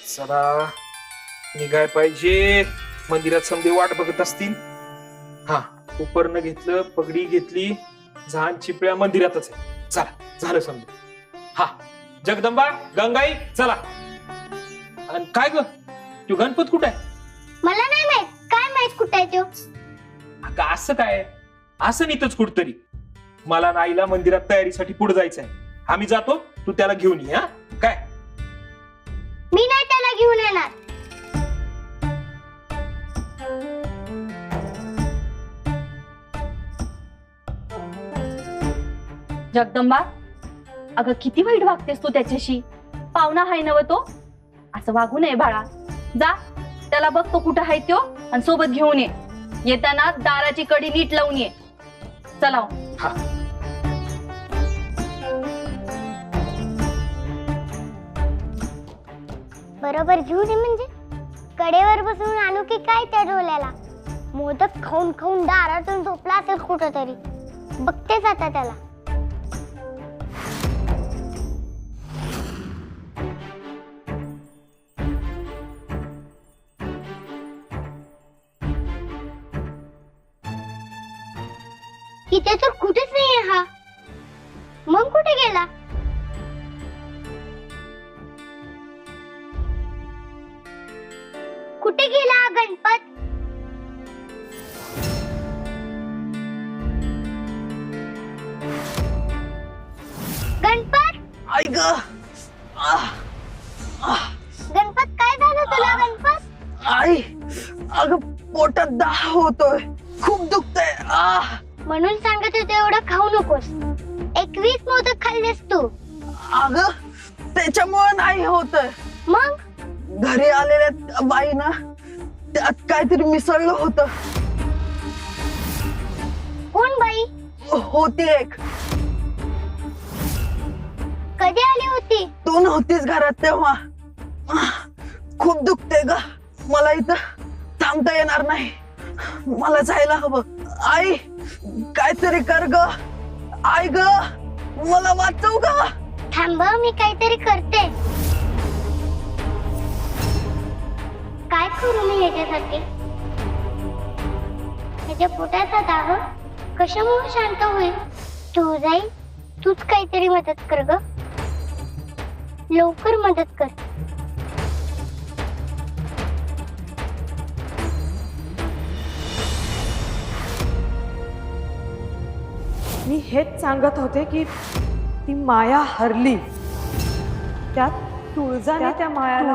चला निघाय पाहिजे. मंदिरात समजे वाट बघत असतील. हा उपरनं घेतलं, पगडी घेतली, झान चिपळ्या मंदिरातच आहे. चला झालं समजे. हा जगदंबा गंगाई चला. आणि काय ग तू गणपत कुठे आहे? मला नाही माहित. काय माहित कुठे आहे तो? अगं असं काय असं इथंच कुठतरी. मला नाईला मंदिरात तयारीसाठी पुढे जायचं आहे. आम्ही जातो, तू त्याला घेऊन ये. हा काय? मी नाही त्याला घेऊन येणार. जगदंबा, अगं किती वाईट वागतेस तू त्याच्याशी. पाहुणा हाय नव तो, असं वागू नये बाळा. जा त्याला बघ तो कुठं आहे तो आणि सोबत घेऊन ये. येताना दाराची कडी नीट लावून ये. चला. हा बरोबर घेऊन ये म्हणजे कडेवर बसून आणू की काय त्या डोल्याला? मोदक खाऊन खाऊन दारातून झोपला असेल कुठंतरी. बघतेच आता त्याला. इथे तर कुठेच नाहीये हा. मग कुठे गेला? कुठे गेला हा गणपत? गणपत आई ग. गणपत काय झालं तुला गणपत? आई अग पोटात दाह होतोय, खूप दुखतंय. म्हणून सांगत होते एवढं खाऊ नकोस. 21 मोदक खाल्लेस तू. अग त्याच्यामुळे नाही होतंय. मग घरी आलेल्या बाईना त्यात काहीतरी मिसळलं होतं. कोण बाई? होती एक. कधी आली होती? तू नव्हतीस घरात तेव्हा. खूप दुखते ग. मला इथं थांबता येणार नाही. मला जायला हवं. आई काहीतरी कर ग. आई ग मला वाचव ग. थांब मी काहीतरी करते. काय करू मी याच्यासाठी? त्याच्या पोटाचा दाह कशामुळे शांत होईल? तू जाईल, तूच काहीतरी मदत कर ग. लवकर मदत कर. मी हेच सांगत होते की ती माया हरली. त्यात तुळजाने त्या मायाला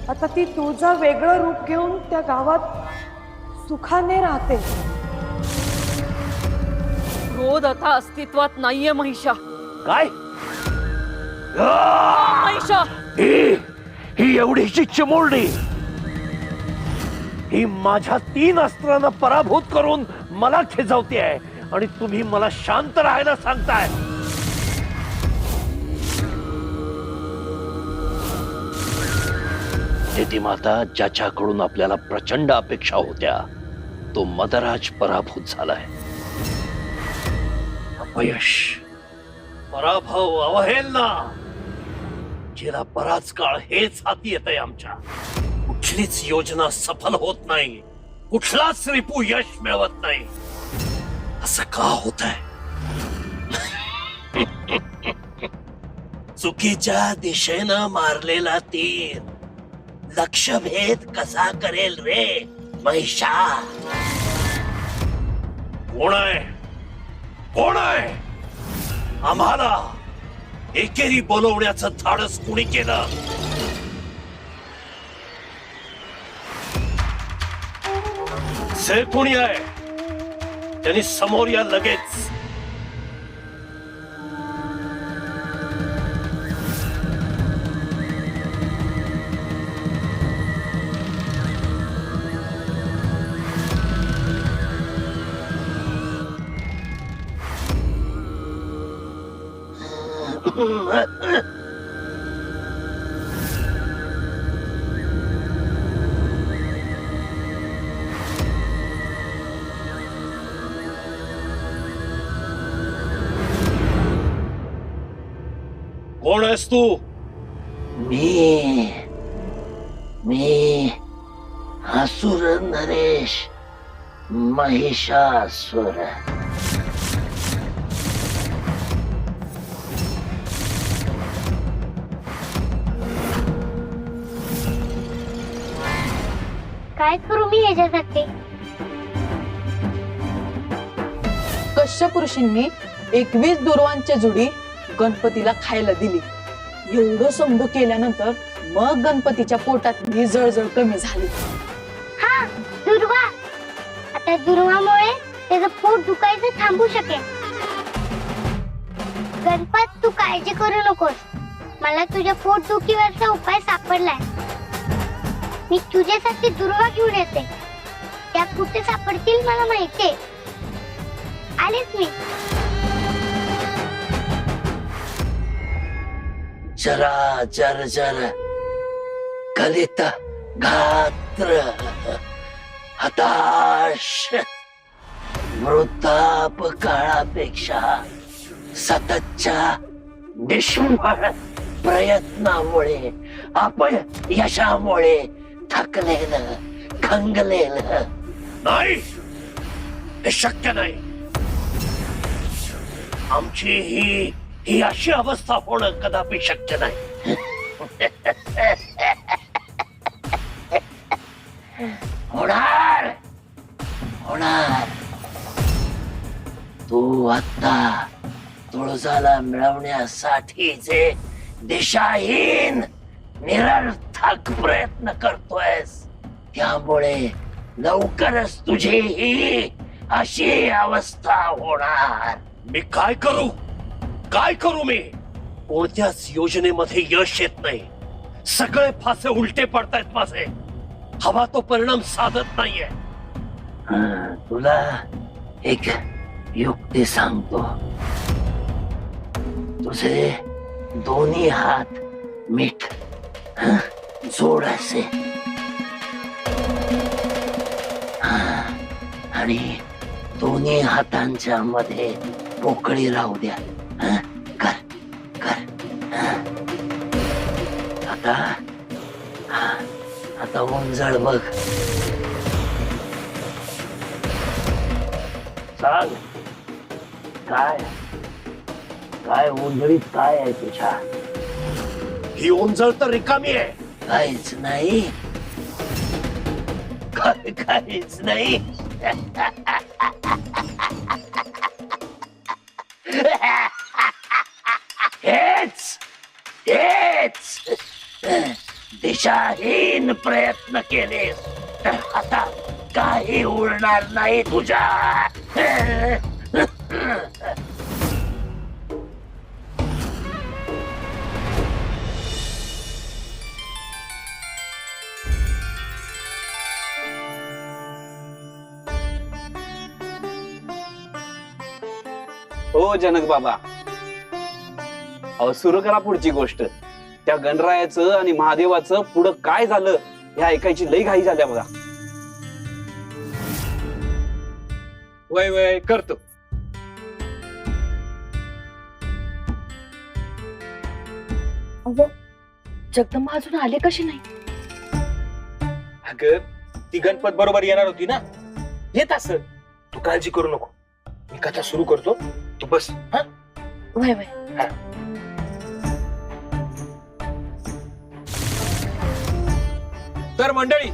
आता ती तुळजा वेगळं रूप घेऊन त्या गावात सुखाने राहते. क्रोध आता अस्तित्वात नाहीये महिषा. काय? महिषा ही एवढीशी चिमुरडी, ही माझ्या 3 अस्त्रांना पराभूत करून मला खिजवते आहे आणि तुम्ही मला शांत राहायला सांगताय. माता ज्याच्याकडून आपल्याला प्रचंड अपेक्षा होत्या तो मदराज पराभूत झालाय. अपयश, पराभव, अवहेलना, जिला बराच काळ हेच हाती येतंय आमच्या. कुठलीच योजना सफल होत नाही, कुठलाच रिपू यश मिळवत नाही. असं का होतंय? चुकीच्या दिशेनं मारलेला तीर लक्षभेद कसा करेल रे महिषा? कोण आहे? कोण आहे? आम्हाला एकेरी बोलवण्याचं धाडस कुणी केलं? जे कोणी आहे त्यांनी समोर या लगेच. कोण आहेस तू? मी असुर नरेश महिषासुर. काय करू मी ह्याच्यासाठी? कश्यप ऋषींनी 21 दुर्वांची जुडी गणपतीला खायला दिली. एवढं समजू केल्यानंतर मग गणपतीच्या पोटात जळजळ कमी झाली. हा, दुर्वा. आता दुर्वामुळे त्याचं पोट दुखायचं थांबू शकेल. गणपत, तू काळजी करू नकोस. मला तुझ्या पोट दुखीवरचा उपाय सापडलाय. मी तुझ्यासाठी दुर्वा घेऊन येते. त्या कुठे सापडतील मला माहितीये. आलेच मी. जरा जर जर कलित गात्र हताश वृद्धाप काळापेक्षा सततच्या निष्फळ प्रयत्नामुळे आपण यशामुळे थकलेलं खंगलेलं. नाही, हे शक्य नाही. आमची ही अशी अवस्था होणं कदापि शक्य नाही. होणार होणार. तू आता तुळजाला मिळवण्यासाठीचे दिशाहीन निरर्थक प्रयत्न करतोयस. त्यामुळे लवकरच तुझी ही अशी अवस्था होणार. मी काय करू मी? कोणत्याच योजनेमध्ये यश येत नाही. सगळे फासे उलटे पडतायत माझे. हवा तो परिणाम साधत नाहीये. तुला एक युक्ती सांगतो. तुझे दोन्ही हात मीठ जोड असे आणि दोन्ही हातांच्या मध्ये पोकळी राहू द्या. कर कर. आता उंजळ बघ. सांग, काय उंजळीत काय आहे तुझ्या? ही ओंजळ तर रिकामी आहे. काहीच नाही. काहीच नाही. हेच दिशाहीन प्रयत्न केले तर आता काही उरणार नाही तुझ्या. हो जनक बाबा, अहो सुरू करा पुढची गोष्ट. त्या गणरायाचं आणि महादेवाचं पुढं काय झालं हे ऐकायची लई घाई झाल्या बघा. वय वय करतो. जगदंबा अजून आले कशी नाही? अगं, ती गणपत बरोबर येणार होती ना. येत असं. तू काळजी करू नको. मी कथा सुरू करतो, तू बस. हा, वय वय. तर मंडळी,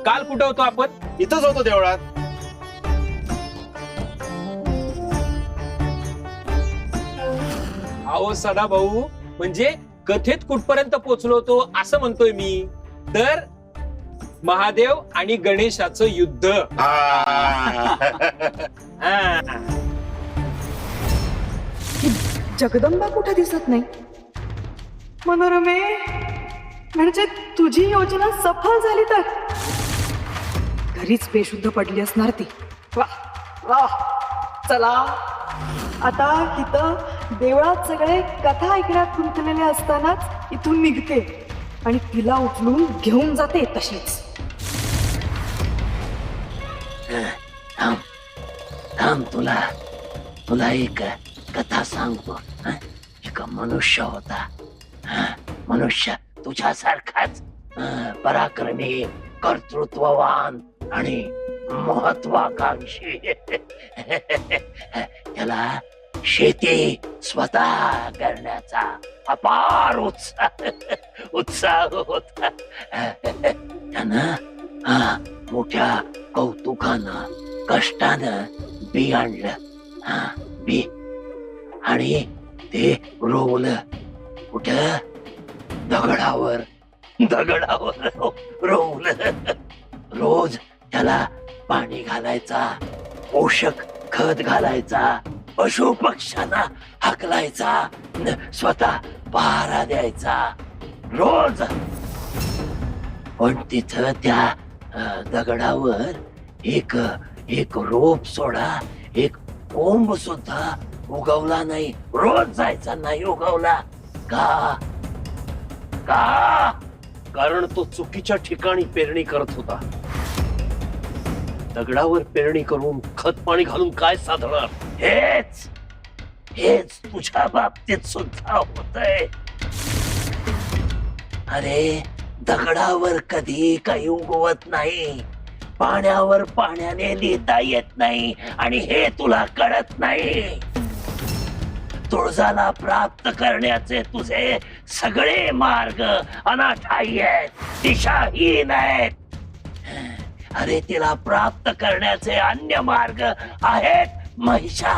काल कुठं होतो आपण? इथंच होतो देवळात. अहो सदा भाऊ, म्हणजे कथेत कुठपर्यंत पोहोचलो होतो असं म्हणतोय मी. तर महादेव आणि गणेशाचं युद्ध. हा. हा. जगदंबा कुठे दिसत नाही. मनोरमे, म्हणजे तुझी योजना सफल झाली तर घरीच बेशुद्ध पडली असणार ती. वा वा. चला आता इथं देवळात सगळे कथा ऐकण्यात गुंतलेले असतानाच इथून निघते आणि तिला उचलून घेऊन जाते तशीच. थांब, तुला एक कथा सांगतो. मनुष्य होता. मनुष्य तुझ्यासारखाच पराक्रमी, कर्तृत्ववान आणि महत्वाकांक्षी. त्याला शेती स्वतः करण्याचा अपार उत्साह होता. त्यानं मोठ्या कौतुकानं कष्टानं बी आणलं. बी आणि ते रोवलं. कुठं? दगडावर रोवलं. रोज त्याला पाणी घालायचा, पोषक खत घालायचा, पशु पक्ष्यांना हाकलायचा, स्वतः पहारा द्यायचा रोज. पण तिथं त्या दगडावर एक रोप सोडा, एक कोंब सुद्धा उगवला नाही. रोज जायचा, नाही उगवला. का? कारण तो चुकीच्या ठिकाणी पेरणी करत होता. दगडावर पेरणी करून खत पाणी घालून काय साधणार? हेच तुझ्या बाबतीत सुद्धा होतंय. अरे दगडावर कधी काही उगवत नाही. पाण्यावर पाण्याने लिहिता येत नाही आणि हे तुला कळत नाही. तुळजाला प्राप्त करण्याचे तुझे सगळे मार्ग अनाठायी आहेत, दिशाहीन आहेत. अरे तिला प्राप्त करण्याचे अन्य मार्ग आहेत महिषा.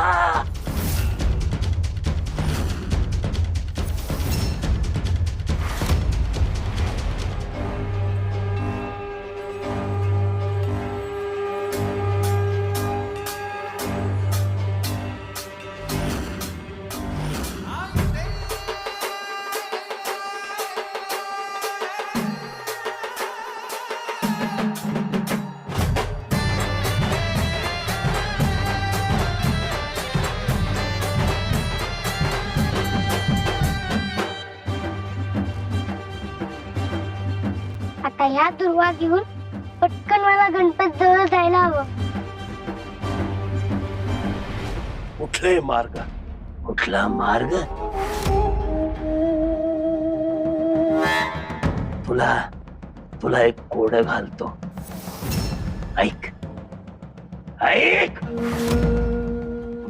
आता ह्या दुर्वा घेऊन पटकन मला गणपत जवळ जायला हवं. कुठले मार्ग? कुठला मार्ग? तुला एक कोड घालतो. ऐक.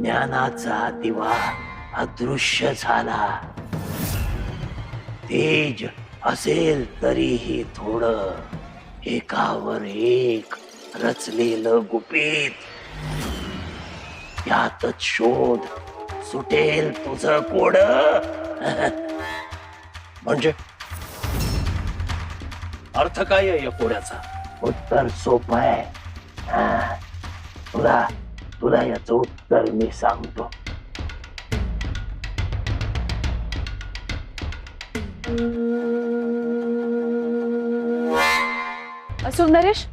ज्ञानाचा दिवा अदृश्य झाला. तेज असेल तरीही थोडं, एकावर एक रचलेलं गुपित. यातच शोध सुटेल तुझं कोड. म्हणजे अर्थ काय आहे या कोड्याचा? उत्तर सोपं आहे. तुला याचं उत्तर मी सांगतो. सुंदरेश,